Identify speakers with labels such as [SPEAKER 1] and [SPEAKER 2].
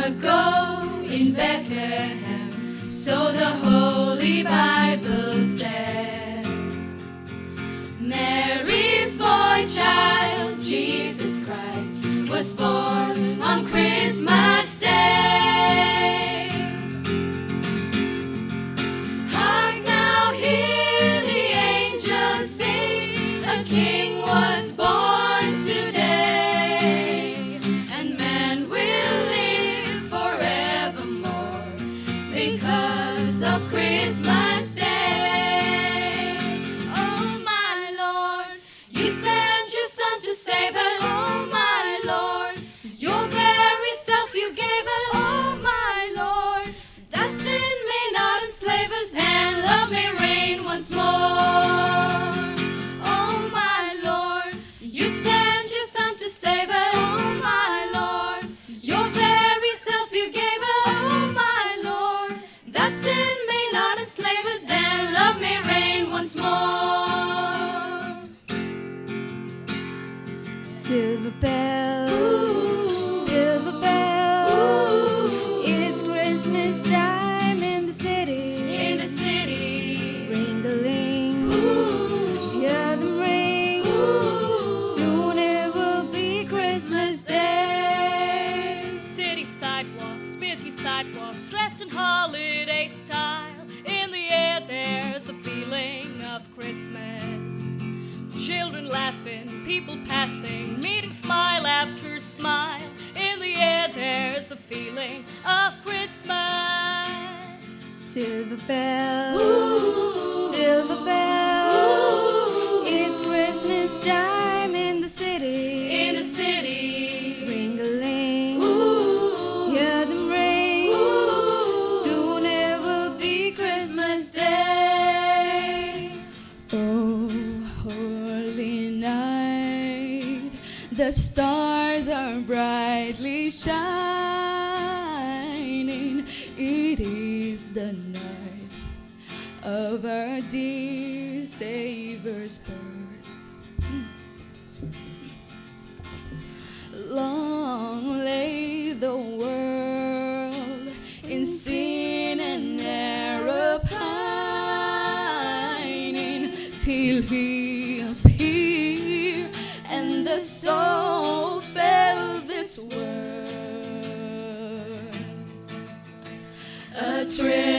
[SPEAKER 1] a go in Bethlehem, so the Holy Bible says. Mary's boy child, Jesus Christ, was born on Christmas Day. Hark now, hear the angels sing, a King was born today, and man will live forevermore because of Christmas Day. Oh my Lord, you sent your Son to save us. Oh my Lord, your very self you gave us. Oh my Lord, that sin may not enslave us, and love may reign once more. Oh my Lord, you sent your Son to save us. Oh my Lord, your very self you gave us. Oh my Lord, that sin may not enslave us, and love may reign once more. Silver bells, silver bells, it's Christmas time in the city. In the city, ring-a-ling, hear them ring. Soon it will be Christmas Day.
[SPEAKER 2] City sidewalks, busy sidewalks, dressed in holiday style. In the air there's a feeling of Christmas. Children laughing, people passing, meeting smile after smile. In the air there's a feeling of Christmas.
[SPEAKER 1] Silver bells, silver bells, it's Christmas time in the city. In the city, ring-a-ling, hear them ring. Soon it will be Christmas Day. Oh, holy night, the stars are brightly shining. It is the night of our dear Savior's birth. Long lay the world in sin and error pining, till he appeared and the soul felt its worth. A trail